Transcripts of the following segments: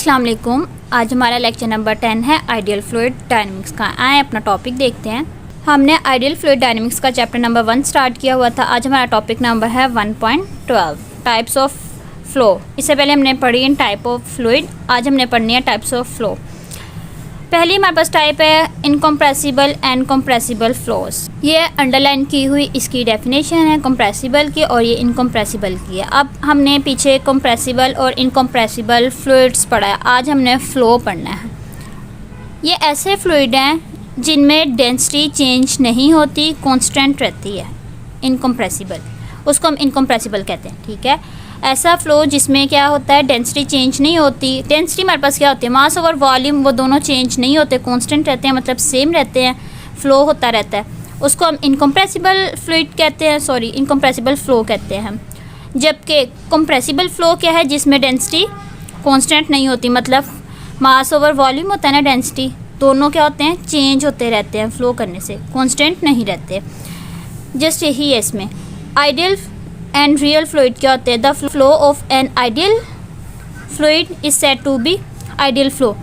अस्सलाम वालेकुम। आज हमारा लेक्चर नंबर 10 है आइडियल फ्लूइड डायनेमिक्स का। आए अपना टॉपिक देखते हैं। हमने आइडियल फ्लूइड डायनेमिक्स का चैप्टर नंबर 1 स्टार्ट किया हुआ था। आज हमारा टॉपिक नंबर है 1.12 टाइप्स ऑफ फ्लो। इससे पहले हमने पढ़ी इन टाइप ऑफ फ्लूइड, आज हमने पढ़नी है टाइप्स ऑफ फ्लो। पहली हमारे पास टाइप है इनकम्प्रेसिबल एंड कम्प्रेसिबल फ्लोज। ये अंडरलाइन की हुई इसकी डेफिनेशन है कम्प्रेसिबल की और ये इनकम्प्रेसिबल की है। अब हमने पीछे कम्प्रेसिबल और इनकम्प्रेसिबल फ्लूइड्स पढ़ा है, आज हमने फ़्लो पढ़ना है। ये ऐसे फ्लूइड हैं जिनमें डेंसिटी चेंज नहीं होती, कांस्टेंट रहती है। इनकम्प्रेसिबल, उसको हम इनकम्प्रेसिबल कहते हैं। ठीक है, ऐसा फ्लो जिसमें क्या होता है, डेंसिटी चेंज नहीं होती। डेंसिटी हमारे पास क्या होती है, मास और वॉल्यूम, वो दोनों चेंज नहीं होते, कांस्टेंट रहते हैं, मतलब सेम रहते हैं, फ्लो होता रहता है। उसको हम इनकम्प्रेसिबल फ्लूइड कहते हैं, सॉरी इनकम्प्रेसिबल फ्लो कहते हैं हम। जबकि कम्प्रेसिबल फ्लो क्या है, जिसमें डेंसिटी कांस्टेंट नहीं होती, मतलब मास ओवर वॉल्यूम होता है ना, डेंसिटी दोनों क्या होते हैं, चेंज होते रहते हैं फ्लो करने से, कांस्टेंट नहीं रहते। जस्ट यही है इसमें। आइडियल एंड रियल फ्लूइड क्या होते हैं, the flow of an ideal fluid is said to be ideal flow.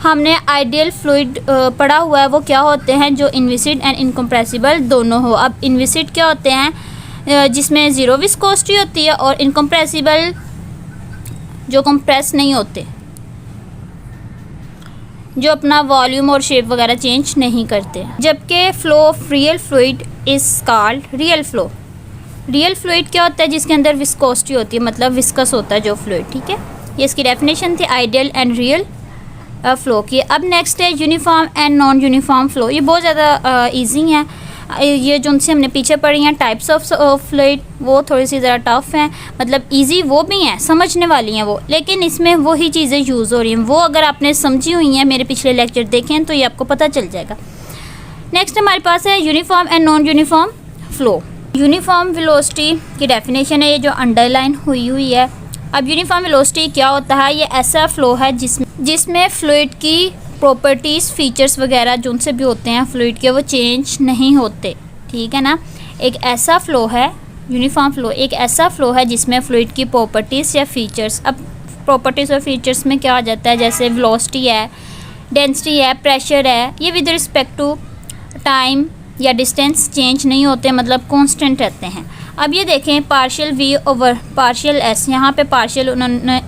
हमने आइडियल फ्लूइड पढ़ा हुआ है, वो क्या होते हैं, जो इनविसिड एंड इनकम्प्रेसिबल दोनों हो। अब इनविसिड क्या होते हैं, जिसमें ज़ीरो विस्कोसिटी होती है, और इनकम्प्रेसिबल जो कंप्रेस नहीं होते, जो अपना वॉल्यूम और शेप वगैरह चेंज नहीं करते। जबकि flow of real fluid is called real flow. Real fluid क्या होता है, जिसके अंदर विस्कोसिटी होती है, मतलब विस्कस होता है जो फ्लूइड। ठीक है, ये इसकी डेफिनेशन थी आइडियल एंड रियल फ्लो की। अब नेक्स्ट है uniform and non uniform flow. ये बहुत ज़्यादा इजी हैं। ये जो उनसे हमने पीछे पढ़ी हैं टाइप्स ऑफ फ्लूइड, वो थोड़ी सी ज़रा टफ हैं, मतलब इजी वो भी हैं, समझने वाली हैं वो, लेकिन इसमें वही चीज़ें यूज़ हो रही हैं। वो अगर आपने समझी हुई हैं, मेरे पिछले लेक्चर देखें तो ये आपको पता चल जाएगा। नेक्स्ट हमारे पास है uniform and non uniform flow. Uniform velocity की डेफिनेशन है ये जो अंडरलाइन हुई है। अब यूनिफॉर्म वेलोसिटी क्या होता है, ये ऐसा फ्लो है जिसमें फ्लूइड की प्रॉपर्टीज़, फीचर्स वगैरह जो उनसे भी होते हैं फ्लूइड के, वो चेंज नहीं होते। ठीक है ना, एक ऐसा फ्लो है यूनिफॉर्म फ्लो, एक ऐसा फ्लो है जिसमें फ्लूइड की प्रॉपर्टीज़ या फीचर्स, अब प्रॉपर्टीज़ और फीचर्स में क्या आ जाता है, जैसे वेलोसिटी है, डेंसिटी है, प्रेशर है, ये विद रिस्पेक्ट टू टाइम या डिस्टेंस चेंज नहीं होते, मतलब कांस्टेंट रहते हैं। अब ये देखें partial we over partial S, यहाँ पे पार्शियल उन्होंने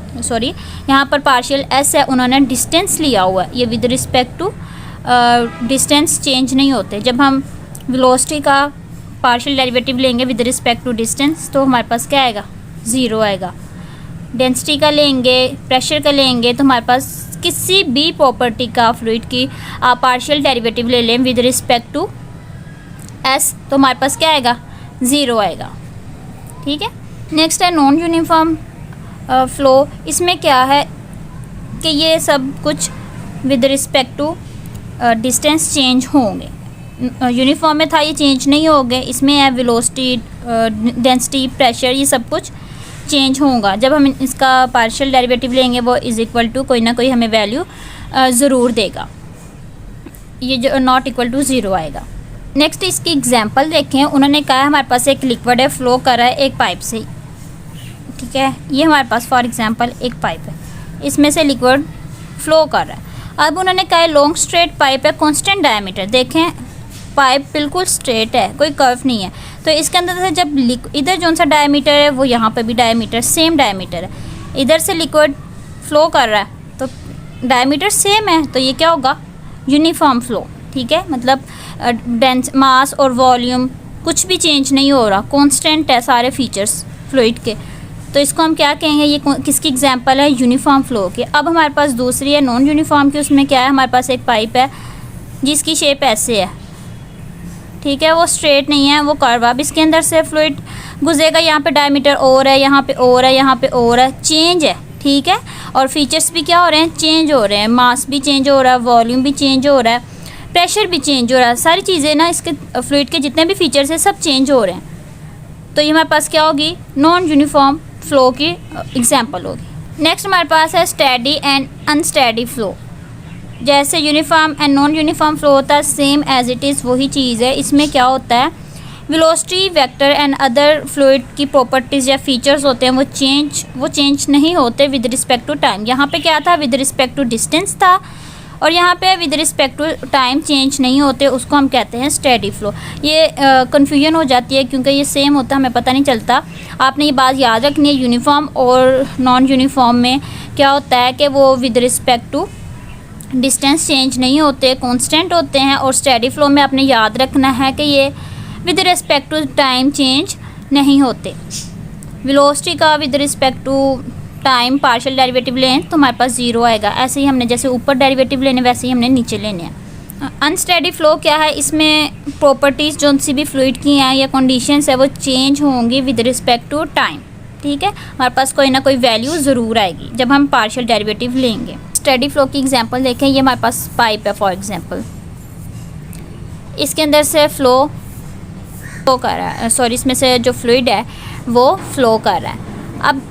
यहाँ पर पार्शियल एस है, उन्होंने डिस्टेंस लिया हुआ है, ये with respect to distance change नहीं होते। जब हम वेलोसिटी का पार्शियल डेरिवेटिव लेंगे विद रिस्पेक्ट टू डिस्टेंस तो हमारे पास क्या आएगा, ज़ीरो आएगा। डेंसिटी का लेंगे, प्रेशर का लेंगे, तो हमारे पास किसी भी प्रॉपर्टी का फ्लूइड की आप पार्शियल डेरिवेटिव ले लें विद रिस्पेक्ट टू एस, तो हमारे पास क्या आएगा, ज़ीरो आएगा। ठीक है, नेक्स्ट है नॉन यूनिफॉर्म फ्लो। इसमें क्या है कि ये सब कुछ with respect to distance change होंगे। यूनिफॉर्म में था ये चेंज नहीं होंगे, इसमें है वेलोसिटी, डेंसिटी, प्रेशर, ये सब कुछ चेंज होगा। जब हम इसका पार्शियल डेरिवेटिव लेंगे वो इज़ इक्वल टू कोई ना कोई हमें वैल्यू ज़रूर देगा, ये जो नॉट इक्वल टू ज़ीरो आएगा। नेक्स्ट इसकी एग्जांपल देखें। उन्होंने कहा है हमारे पास एक लिक्विड है, फ्लो कर रहा है एक पाइप से। ठीक है, ये हमारे पास फॉर एग्जांपल एक पाइप है, इसमें से लिक्विड फ्लो कर रहा है। अब उन्होंने कहा है लॉन्ग स्ट्रेट पाइप है, कांस्टेंट डायमीटर। देखें पाइप बिल्कुल स्ट्रेट है, कोई कर्व नहीं है, तो इसके अंदर से जब इधर जो सा डायमीटर है वो यहाँ पर भी डायमीटर सेम डायमीटर है, इधर से लिक्विड फ्लो कर रहा है तो डायमीटर सेम है, तो ये क्या होगा, यूनिफॉर्म फ्लो। ठीक है, मतलब डेंस, मास और वॉल्यूम कुछ भी चेंज नहीं हो रहा, कांस्टेंट है सारे फीचर्स फ्लूइड के, तो इसको हम क्या कहेंगे, ये किसकी एग्जांपल है, यूनिफॉर्म फ्लो के। अब हमारे पास दूसरी है नॉन यूनिफॉर्म की। उसमें क्या है, हमारे पास एक पाइप है जिसकी शेप ऐसे है, ठीक है, वो स्ट्रेट नहीं है, वो कर्व। अब इसके अंदर से फ्लूइड गुजरेगा, यहाँ पे डायमीटर और है, यहाँ पे और है, यहाँ पे और है, चेंज है। ठीक है, और फीचर्स भी क्या हो रहे हैं, चेंज हो रहे हैं, मास भी चेंज हो रहा है, वॉल्यूम भी चेंज हो रहा है, प्रेशर भी चेंज हो रहा है, सारी चीज़ें ना इसके फ्लूइड के जितने भी फीचर्स हैं सब चेंज हो रहे हैं। तो ये हमारे पास क्या होगी, नॉन यूनिफॉर्म फ्लो की एग्जांपल होगी। नेक्स्ट हमारे पास है स्टेडी एंड अनस्टेडी फ्लो। जैसे uniform and non uniform flow होता है, सेम एज इट इज़ वही चीज़ है। इसमें क्या होता है velocity vector and other fluid की प्रॉपर्टीज़ या फीचर्स होते हैं वो चेंज नहीं होते विद रिस्पेक्ट टू टाइम। यहाँ पे क्या था, विद रिस्पेक्ट टू डिस्टेंस था, और यहाँ पे with respect to time change नहीं होते, उसको हम कहते हैं स्टेडी फ्लो। ये कन्फ्यूजन हो जाती है क्योंकि ये सेम होता है, हमें पता नहीं चलता। आपने ये बात याद रखनी है, यूनिफॉर्म और नॉन यूनिफॉर्म में क्या होता है कि वो with respect to distance change नहीं होते, कांस्टेंट होते हैं, और स्टेडी फ्लो में आपने याद रखना है कि ये with respect to time change नहीं होते। वेलोसिटी का with respect to time partial derivative लें तो हमारे पास 0 आएगा। ऐसे ही हमने जैसे ऊपर डेरिवेटिव लेने वैसे ही हमने नीचे लेने हैं। अनस्टेडी फ्लो क्या है, इसमें प्रॉपर्टीज़ जो सी भी फ्लूइड की हैं या कंडीशंस है वो चेंज होंगी विद रिस्पेक्ट टू टाइम। ठीक है, हमारे पास कोई ना कोई वैल्यू ज़रूर आएगी जब हम पार्शियल डेरिवेटिव लेंगे। स्टेडी फ्लो की एग्जांपल देखें, ये हमारे पास पाइप है फॉर एग्जांपल, इसके अंदर से फ्लो कर रहा है, सॉरी इसमें से जो फ्लूइड है वो फ्लो कर रहा है। अब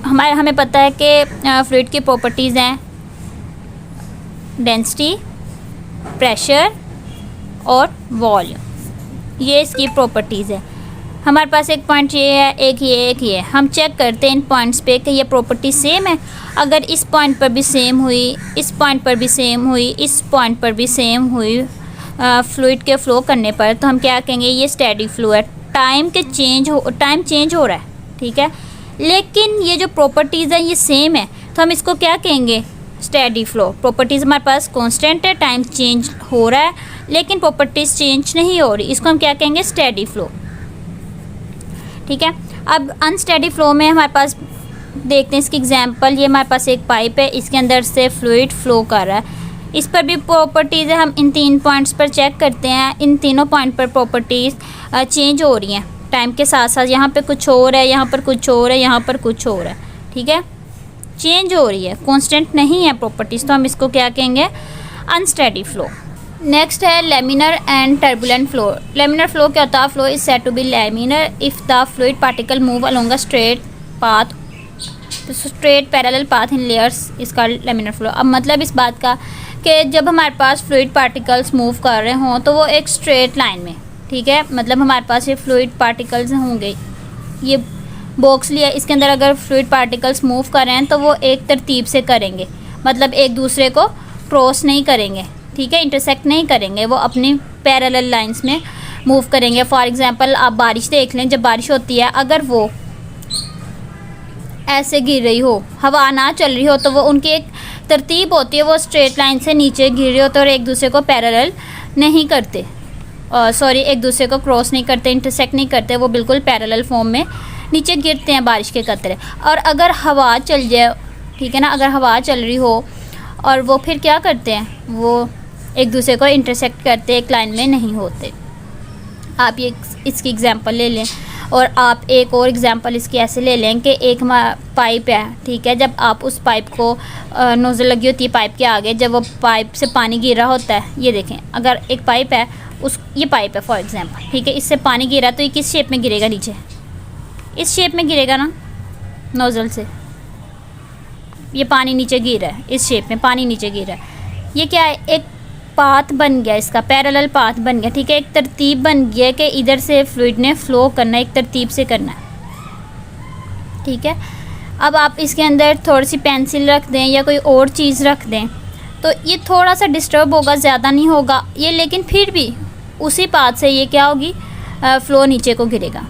हमें पता है कि फ्लूइड की प्रॉपर्टीज़ हैं डेंसिटी, प्रेशर और वॉल्यूम, ये इसकी प्रॉपर्टीज़ है। हमारे पास एक पॉइंट ये है, एक ये। हम चेक करते हैं इन पॉइंट्स पे कि ये प्रॉपर्टी सेम है। अगर इस पॉइंट पर भी सेम हुई, इस पॉइंट पर भी सेम हुई, इस पॉइंट पर भी सेम हुई फ्लूइड के फ़्लो करने पर, तो हम क्या कहेंगे, ये स्टेडी फ्लो है। टाइम चेंज हो रहा है, ठीक है, लेकिन ये जो प्रॉपर्टीज़ है ये सेम है, तो हम इसको क्या कहेंगे, स्टेडी फ्लो। प्रॉपर्टीज़ हमारे पास कांस्टेंट है, टाइम चेंज हो रहा है लेकिन प्रॉपर्टीज़ चेंज नहीं हो रही, इसको हम क्या कहेंगे, स्टेडी फ्लो। ठीक है, अब अनस्टेडी फ्लो में हमारे पास देखते हैं इसकी एग्जांपल। ये हमारे पास एक पाइप है, इसके अंदर से फ्लूइड फ्लो कर रहा है, इस पर भी प्रॉपर्टीज़ है। हम इन 3 पॉइंट्स पर चेक करते हैं, इन तीनों पॉइंट पर प्रॉपर्टीज़ चेंज हो रही हैं टाइम के साथ साथ। यहाँ पे कुछ और है, यहाँ पर कुछ और है, यहाँ पर कुछ और है, ठीक है, चेंज हो रही है, कांस्टेंट नहीं है प्रॉपर्टीज़, तो हम इसको क्या कहेंगे, अनस्टेडी फ्लो। नेक्स्ट है laminar and turbulent flow. Laminar flow क्या होता है, flow is said to be laminar if the fluid particle move along a straight path, straight parallel path in layers, इसका लेमिनर फ्लो। अब मतलब इस बात का कि जब हमारे पास फ्लूइड पार्टिकल्स मूव कर रहे हों तो वो एक स्ट्रेट लाइन में, ठीक है, मतलब हमारे पास ये फ्लूइड पार्टिकल्स होंगे, ये बॉक्स लिया, इसके अंदर अगर फ्लूइड पार्टिकल्स मूव कर रहे हैं तो वो एक तरतीब से करेंगे, मतलब एक दूसरे को क्रॉस नहीं करेंगे, ठीक है, इंटरसेक्ट नहीं करेंगे, वो अपनी पैरेलल लाइंस में मूव करेंगे। फॉर एग्जांपल आप बारिश देख लें, जब बारिश होती है अगर वो ऐसे गिर रही हो, हवा ना चल रही हो, तो वो उनकी एक तरतीब होती है, वो स्ट्रेट लाइन से नीचे गिर रही होते और एक दूसरे को पैरेलल नहीं करते, सॉरी एक दूसरे को क्रॉस नहीं करते, इंटरसेक्ट नहीं करते, वो बिल्कुल पैरेलल फॉर्म में नीचे गिरते हैं बारिश के कतरे। और अगर हवा चल जाए, ठीक है ना, अगर हवा चल रही हो और वो फिर क्या करते हैं, वो एक दूसरे को इंटरसेक्ट करते, एक लाइन में नहीं होते। आप ये इसकी एग्जांपल ले लें, और आप एक और एग्जांपल इसकी ऐसे ले लें कि एक पाइप है, ठीक है, जब आप उस पाइप को नोज़ल लगी होती है पाइप के आगे, जब वो पाइप से पानी गिर रहा होता है, ये देखें, अगर एक पाइप है, ये पाइप है फॉर एग्जांपल, ठीक है, इससे पानी गिरा तो ये किस शेप में गिरेगा, नीचे इस शेप में गिरेगा ना, नोज़ल से ये पानी नीचे गिर रहा है, इस शेप में पानी नीचे गिर रहा है। ये क्या है, एक पाथ बन गया, इसका पैरेलल पाथ बन गया, ठीक है, एक तरतीब बन गया कि इधर से फ्लूइड ने फ्लो करना है, एक तरतीब से करना है, ठीक है। अब आप इसके अंदर थोड़ी सी पेंसिल रख दें या कोई और चीज़ रख दें तो ये थोड़ा सा डिस्टर्ब होगा, ज़्यादा नहीं होगा ये, लेकिन फिर भी उसी पाथ से ये क्या होगी, फ्लो नीचे को गिरेगा।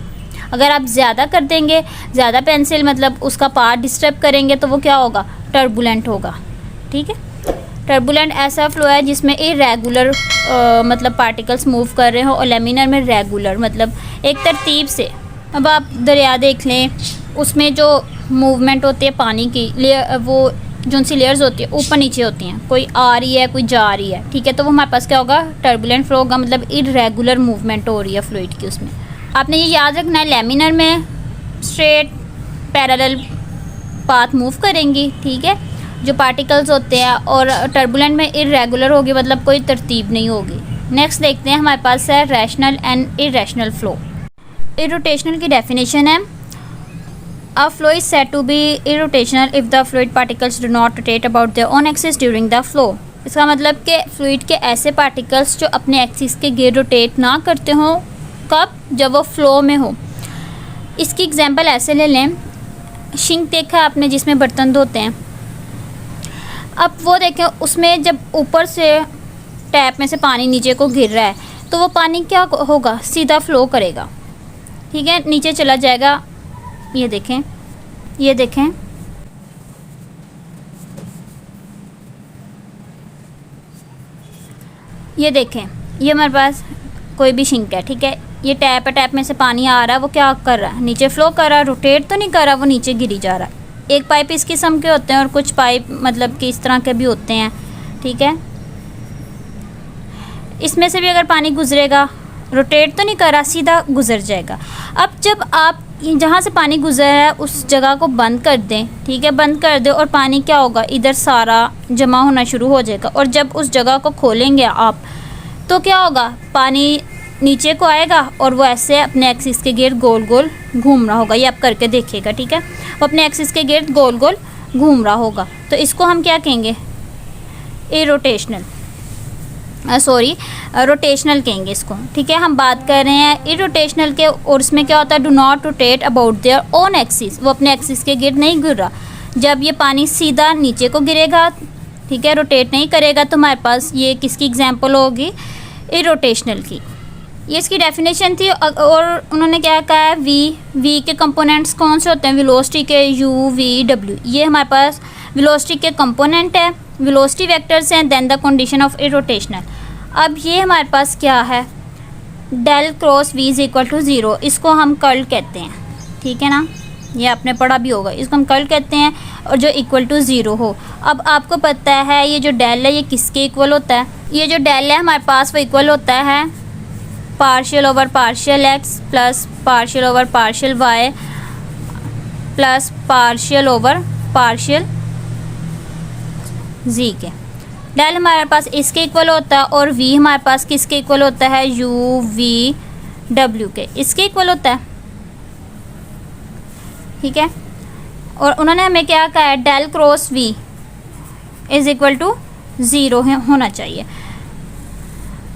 अगर आप ज़्यादा कर देंगे, ज़्यादा पेंसिल मतलब उसका पाथ डिस्टर्ब करेंगे, तो वो क्या होगा, टर्बुलेंट होगा, ठीक है। टर्बुलेंट ऐसा फ्लो है जिसमें इरेगुलर मतलब पार्टिकल्स मूव कर रहे हो, और लेमिनर में रेगुलर मतलब एक तरतीब से। अब आप दरिया देख लें, उसमें जो मूवमेंट होती है पानी की, लेयर, वो जो सी लेयर्स होती है ऊपर नीचे होती हैं, कोई आ रही है कोई जा रही है, ठीक है, तो वो हमारे पास क्या होगा, टर्बुलेंट फ्लो होगा, मतलब इरेगुलर मूवमेंट हो रही है फ्लूइड की उसमें। आपने ये याद रखना है, लेमिनर में स्ट्रेट पैरेलल पाथ मूव करेंगी, ठीक है, जो पार्टिकल्स होते हैं, और टर्बुलेंट में इरेगुलर होगी, मतलब कोई तरतीब नहीं होगी। नेक्स्ट देखते हैं, हमारे पास है rational and irrational flow. Irrotational की डेफिनेशन है, a flow is said to be irrotational if the fluid particles do not rotate about their own axis during the flow. इसका मतलब कि फ्लूइड के ऐसे पार्टिकल्स जो अपने एक्सिस के गिर रोटेट ना करते हों, कब, जब वो फ्लो में हो। इसकी एग्जांपल ऐसे ले लें, सिंक देखा आपने जिसमें बर्तन धोते हैं, अब वो देखें उसमें जब ऊपर से टैप में से पानी नीचे को गिर रहा है तो वो पानी क्या होगा, सीधा फ्लो करेगा, ठीक है, नीचे चला जाएगा। ये देखें, ये देखें, ये देखें, ये हमारे पास कोई भी सिंक है, ठीक है, ये टैप है, टैप में से पानी आ रहा है, वो क्या कर रहा है, नीचे फ्लो कर रहा है, रोटेट तो नहीं कर रहा, वो नीचे गिरी जा रहा है। एक पाइप इस किस्म के होते हैं और कुछ पाइप मतलब कि इस तरह के भी होते हैं, ठीक है। इसमें से भी अगर पानी गुजरेगा, रोटेट तो नहीं कर रहा, सीधा गुजर जाएगा। अब जब आप जहाँ से पानी गुजर रहा है उस जगह को बंद कर दें, ठीक है, बंद कर दें, और पानी क्या होगा, इधर सारा जमा होना शुरू हो जाएगा। और जब उस जगह को खोलेंगे आप तो क्या होगा, पानी नीचे को आएगा और वो ऐसे अपने एक्सिस के गिर्द गोल गोल घूम रहा होगा। ये आप करके देखिएगा, ठीक है, वो अपने एक्सिस के गिर्द गोल गोल घूम रहा होगा। तो इसको हम क्या कहेंगे, इरोटेशनल, रोटेशनल कहेंगे इसको, ठीक है। हम बात कर रहे हैं इरोटेशनल के, और इसमें क्या होता है, do not rotate about their own axis, वो अपने एक्सिस के गिर्द नहीं घूम रहा। जब ये पानी सीधा नीचे को गिरेगा, ठीक है, रोटेट नहीं करेगा, तो हमारे पास ये किसकी एग्जांपल होगी, इरोटेशनल की। ये इसकी डेफिनेशन थी। और उन्होंने क्या कहा है, वी के कंपोनेंट्स कौन से होते हैं, वेलोसिटी के, यू वी डब्ल्यू, ये हमारे पास वेलोसिटी के कंपोनेंट है, वेलोसिटी वेक्टर्स हैं, then the condition of irrotational. अब ये हमारे पास क्या है, del cross V is equal to 0, इसको हम कर्ल कहते हैं, ठीक है ना, ये आपने पढ़ा भी होगा, इसको हम कर्ल कहते हैं, और जो इक्वल टू 0 हो। अब आपको पता है ये जो डेल है ये किसके इक्वल होता है, ये जो डेल है हमारे पास वो इक्वल होता है partial over partial x plus partial over partial y plus partial over partial z के। डेल हमारे पास इसके इक्वल होता है, और वी हमारे पास किसके इक्वल होता है, यू वी डब्ल्यू के, इसके इक्वल होता है, ठीक है। और उन्होंने हमें क्या कहा है, del cross V is equal to 0 होना चाहिए।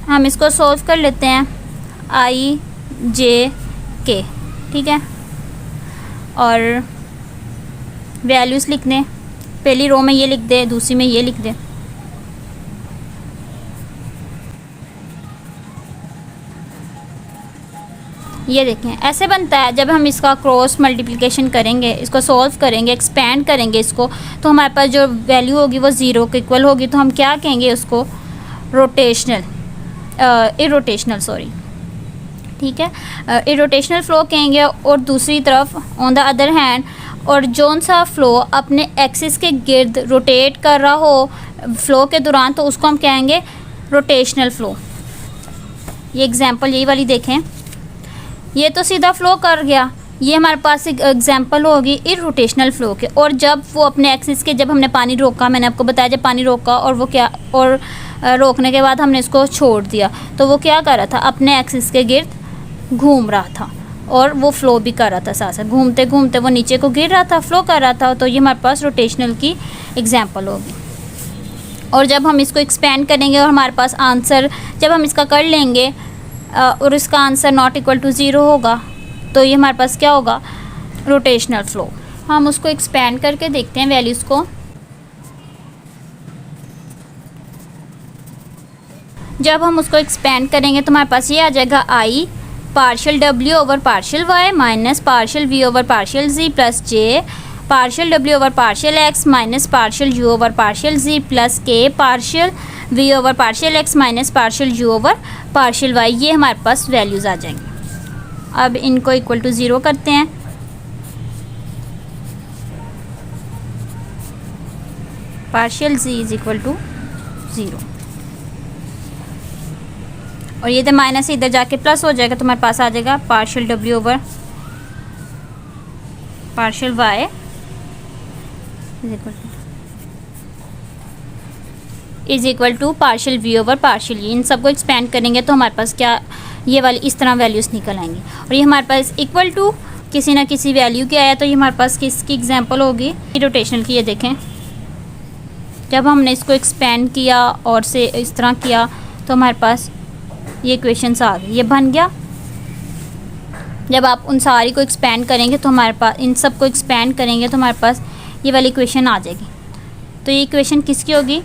हम इसको सॉल्व कर लेते हैं, आई जे के, ठीक है, और वैल्यूज़ लिख दें, पहली रो में ये लिख दें, दूसरी में ये लिख दें। ये देखें ऐसे बनता है। जब हम इसका क्रॉस मल्टीप्लिकेशन करेंगे, इसको सॉल्व करेंगे, एक्सपेंड करेंगे इसको, तो हमारे पास जो वैल्यू होगी वो 0 के इक्वल होगी। तो हम क्या कहेंगे उसको, रोटेशनल, इरोटेशनल सॉरी, ठीक है, इरोटेशनल फ़्लो कहेंगे। और दूसरी तरफ ऑन द अदर हैंड, और जौन सा फ़्लो अपने एक्सिस के गिर्द रोटेट कर रहा हो फ़्लो के दौरान, तो उसको हम कहेंगे रोटेशनल फ़्लो। ये एग्जांपल यही वाली देखें, ये तो सीधा फ़्लो कर गया, ये हमारे पास एक एग्जांपल होगी इरोटेशनल फ़्लो के। और जब वो अपने एक्सिस के, जब हमने पानी रोका, मैंने आपको बताया जब पानी रोका और वो क्या, और रोकने के बाद हमने इसको छोड़ दिया, तो वो क्या कर रहा था, अपने एक्सिस के गिर्द घूम रहा था, और वो फ़्लो भी कर रहा था साथ साथ, घूमते घूमते वो नीचे को गिर रहा था, फ़्लो कर रहा था। तो ये हमारे पास रोटेशनल की एग्जांपल होगी। और जब हम इसको एक्सपेंड करेंगे और हमारे पास आंसर, जब हम इसका कर लेंगे और इसका आंसर नॉट इक्वल टू 0 होगा, तो ये हमारे पास क्या होगा, रोटेशनल फ़्लो। हम उसको एक्सपेंड करके देखते हैं वैल्यूज़ को। जब हम उसको एक्सपेंड करेंगे तो हमारे पास ये आ जाएगा, I partial W over partial Y minus partial we over partial G plus J partial W over partial X minus partial U over partial G plus K partial we over partial X minus partial U over partial Y. ये हमारे पास values आ जाएंगी। अब इनको equal to 0 करते हैं। Partial Z is equal to 0, और ये तो माइनस से इधर जाके प्लस हो जाएगा, तो हमारे पास आ जाएगा partial W over partial y is equal to partial we over partial e. इन सबको एक्सपेंड करेंगे तो हमारे पास क्या, ये वाली इस तरह वैल्यूज़ निकल आएंगी। और ये हमारे पास इक्वल टू किसी ना किसी वैल्यू के आया, तो ये हमारे पास किसकी एग्जांपल होगी, रोटेशनल की। ये देखें जब हमने इसको एक्सपेंड किया और से इस तरह किया, तो हमारे पास ये इक्वेशंस आ गई, ये बन गया जब आप उन सारी को एक्सपेंड करेंगे तो हमारे पास, इन सब को एक्सपेंड करेंगे तो हमारे पास ये वाली इक्वेशन आ जाएगी। तो ये इक्वेशन किसकी होगी?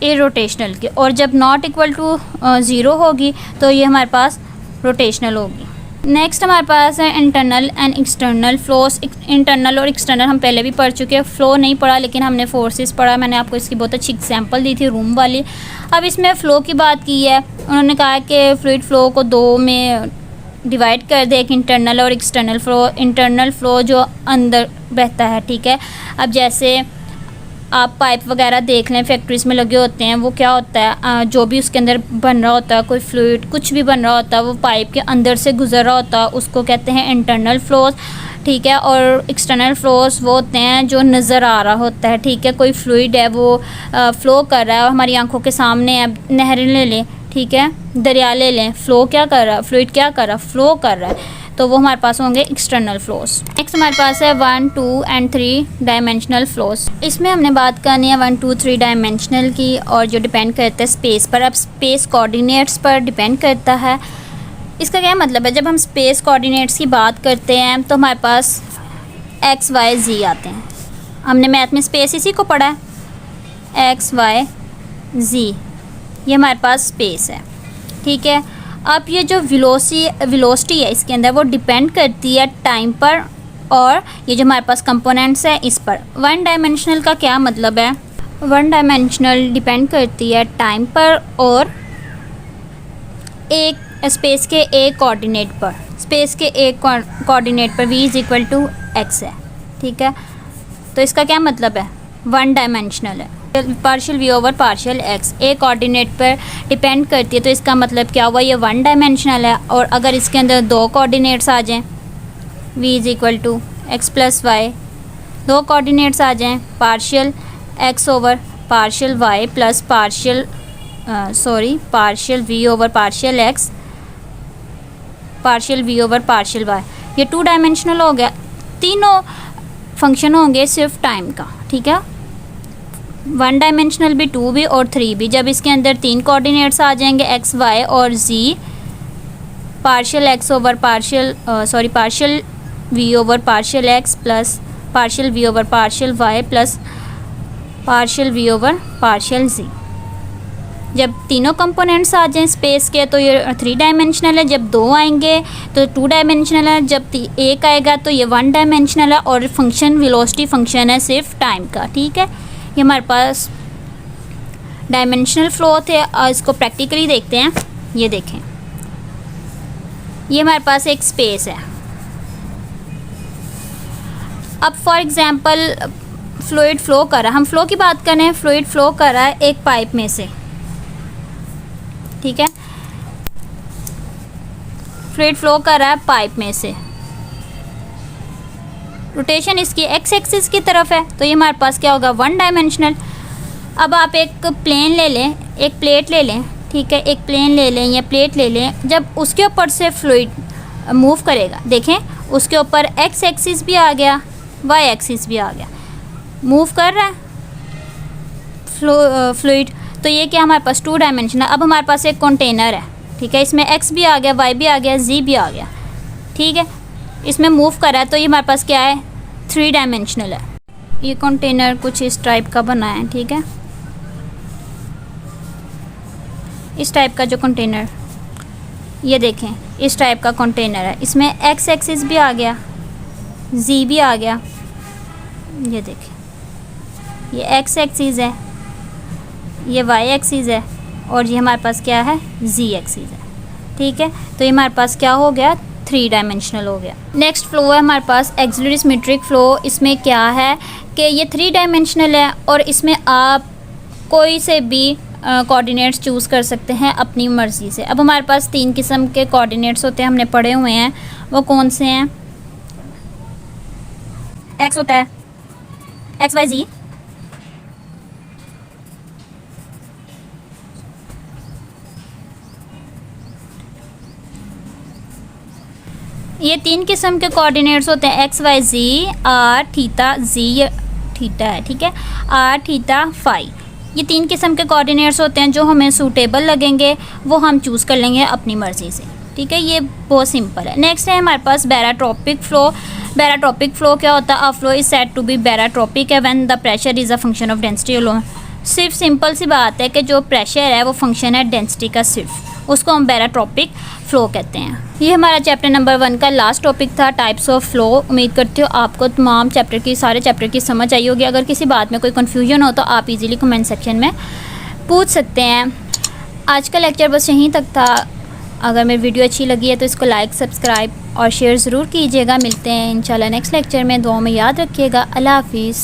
इरोटेशनल की। और जब नॉट इक्वल टू 0 होगी तो ये हमारे पास रोटेशनल होगी। नेक्स्ट हमारे पास है internal and external flows. Internal और एक्सटर्नल हम पहले भी पढ़ चुके हैं, फ़्लो नहीं पढ़ा लेकिन हमने फोर्सेस पढ़ा। मैंने आपको इसकी बहुत अच्छी एग्जांपल दी थी रूम वाली। अब इसमें फ़्लो की बात की है, उन्होंने कहा कि फ्लूइड फ्लो को 2 में डिवाइड कर दे, एक इंटरनल और एक्सटर्नल फ़्लो। इंटरनल फ़्लो जो अंदर बहता है, ठीक है। अब जैसे आप पाइप वगैरह देख लें, फैक्ट्रीज़ में लगे होते हैं, वो क्या होता है, जो भी उसके अंदर बन रहा होता है, कोई फ्लूइड कुछ भी बन रहा होता है, वो पाइप के अंदर से गुजर रहा होता है, उसको कहते हैं इंटरनल फ्लोज, ठीक है। और एक्सटर्नल फ्लोज वो होते हैं जो नज़र आ रहा होता है, ठीक है। कोई फ्लूइड है वो फ़्लो कर रहा है, हमारी आंखों के सामने है। नहरें ले लें, ठीक है, दरिया ले लें, फ़्लो क्या कर रहा है, फ्लूइड क्या कर रहा है, फ़्लो कर रहा है, तो वो हमारे पास होंगे एक्सटर्नल फ्लोज। नेक्स्ट हमारे पास है 1, 2 एंड 3 डायमेंशनल फ्लोज। इसमें हमने बात करनी है 1, 2, 3 डायमेंशनल की, और जो डिपेंड करता है स्पेस पर। अब स्पेस कोऑर्डिनेट्स पर डिपेंड करता है। इसका क्या मतलब है, जब हम स्पेस कोऑर्डिनेट्स की बात करते हैं तो हमारे पास एक्स वाई जी आते हैं। हमने मैथ में स्पेस इसी को पढ़ा है, एक्स वाई जी, ये हमारे पास स्पेस है, ठीक है। अब ये जो वेलोसिटी है इसके अंदर, वो डिपेंड करती है टाइम पर, और ये जो हमारे पास कंपोनेंट्स है इस पर। 1 डायमेंशनल का क्या मतलब है? 1 डायमेंशनल डिपेंड करती है टाइम पर और एक स्पेस के एक कोऑर्डिनेट पर। स्पेस के एक कोऑर्डिनेट पर v = x है, ठीक है। तो इसका क्या मतलब है? 1 डायमेंशनल है, partial v over partial x एक कोऑर्डिनेट पर डिपेंड करती है। तो इसका मतलब क्या हुआ, ये 1 डायमेंशनल है। और अगर इसके अंदर 2 कोऑर्डिनेट्स आ जाएं, v = x + y, 2 कोऑर्डिनेट्स आ जाएं, partial x over partial y plus partial v over partial x, partial v over partial y, ये 2 डायमेंशनल हो गया। तीनों फंक्शन होंगे सिर्फ टाइम का, ठीक है। 1 डायमेंशनल भी, 2 भी और 3 भी। जब इसके अंदर 3 कोऑर्डिनेट्स आ जाएंगे x, y और z, partial x over partial v over partial x plus partial v over partial y plus partial v over partial z। जब तीनों कंपोनेंट्स आ जाएं स्पेस के तो ये 3 डायमेंशनल है। जब 2 आएंगे तो 2 डायमेंशनल है। जब 1 आएगा तो ये 1 डायमेंशनल है। और फंक्शन वेलोसिटी फंक्शन है सिर्फ टाइम का, ठीक है। ये हमारे पास डायमेंशनल फ्लो थे। इसको प्रैक्टिकली देखते हैं। ये देखें, ये हमारे पास एक स्पेस है। अब फॉर एग्जांपल फ्लूइड फ्लो कर रहा है, हम फ्लो की बात कर रहे हैं, फ्लूइड फ्लो कर रहा है एक पाइप में से, ठीक है। फ्लूइड फ्लो कर रहा है पाइप में से, रोटेशन इसकी एक्स एक्सिस की तरफ है, तो ये हमारे पास क्या होगा, 1 डायमेंशनल। अब आप एक प्लेन ले लें, एक प्लेट ले लें, ठीक है, एक प्लेन ले लें या प्लेट ले लें। जब उसके ऊपर से फ्लूइड मूव करेगा, देखें उसके ऊपर एक्स एक्सिस भी आ गया, वाई एक्सिस भी आ गया, मूव कर रहा है फ्लूइड। तो ये क्या हमारे पास 2 डायमेंशनल। अब हमारे पास एक कंटेनर है, ठीक है, इसमें एक्स भी आ गया, वाई भी आ गया, जी भी आ गया, ठीक है, इसमें मूव कर रहा है। तो ये हमारे पास क्या है, 3 डायमेंशनल है। ये कंटेनर कुछ इस टाइप का बना है, ठीक है, इस टाइप का जो कंटेनर, ये देखें इस टाइप का कंटेनर है, इसमें एक्स एक्सिस भी आ गया, जी भी आ गया, ये देखें ये एक्स एक्सिस है, ये वाई एक्सिस है, और ये हमारे पास क्या है, जी एक्सिस है, ठीक है। तो ये हमारे पास क्या हो गया, 3 डायमेंशनल हो गया। नेक्स्ट फ्लो है हमारे पास एक्सिलरी सिमेट्रिक फ्लो। इसमें क्या है कि ये 3 डायमेंशनल है और इसमें आप कोई से भी कोऑर्डिनेट्स चूज़ कर सकते हैं अपनी मर्ज़ी से। अब हमारे पास 3 किस्म के कोऑर्डिनेट्स होते हैं, हमने पढ़े हुए हैं, वो कौन से हैं, एक्स होता है एक्स वाई जी, ये 3 किस्म के कोऑर्डिनेट्स होते हैं, X Y Z, R theta, Z theta है, ठीक है, आर थीटा फाई। ये 3 किस्म के कोऑर्डिनेट्स होते हैं, जो हमें सूटेबल लगेंगे वो हम चूज़ कर लेंगे अपनी मर्ज़ी से। ठीक है, ये बहुत सिंपल है। नेक्स्ट है हमारे पास बैराट्रोपिक फ्लो। बैराट्रोपिक फ्लो क्या होता है? A flow is said to be barotropic है when the pressure is a function of density alone. सिर्फ सिंपल सी बात है कि जो प्रेशर है वो फंक्शन है डेंसिटी का सिर्फ, उसको हम बैराट्रोपिक फ़्लो कहते हैं। ये हमारा चैप्टर नंबर 1 का लास्ट टॉपिक था, टाइप्स ऑफ फ़्लो। उम्मीद करती हूँ आपको तमाम सारे चैप्टर की समझ आई होगी। अगर किसी बात में कोई कन्फ्यूजन हो तो आप इजीली कमेंट सेक्शन में पूछ सकते हैं। आज का लेक्चर बस यहीं तक था। अगर मेरी वीडियो अच्छी लगी है तो इसको लाइक, सब्सक्राइब और शेयर ज़रूर कीजिएगा। मिलते हैं इंशाल्लाह नेक्स्ट लेक्चर में। दुआ में याद रखिएगा। अल्लाह हाफिज़।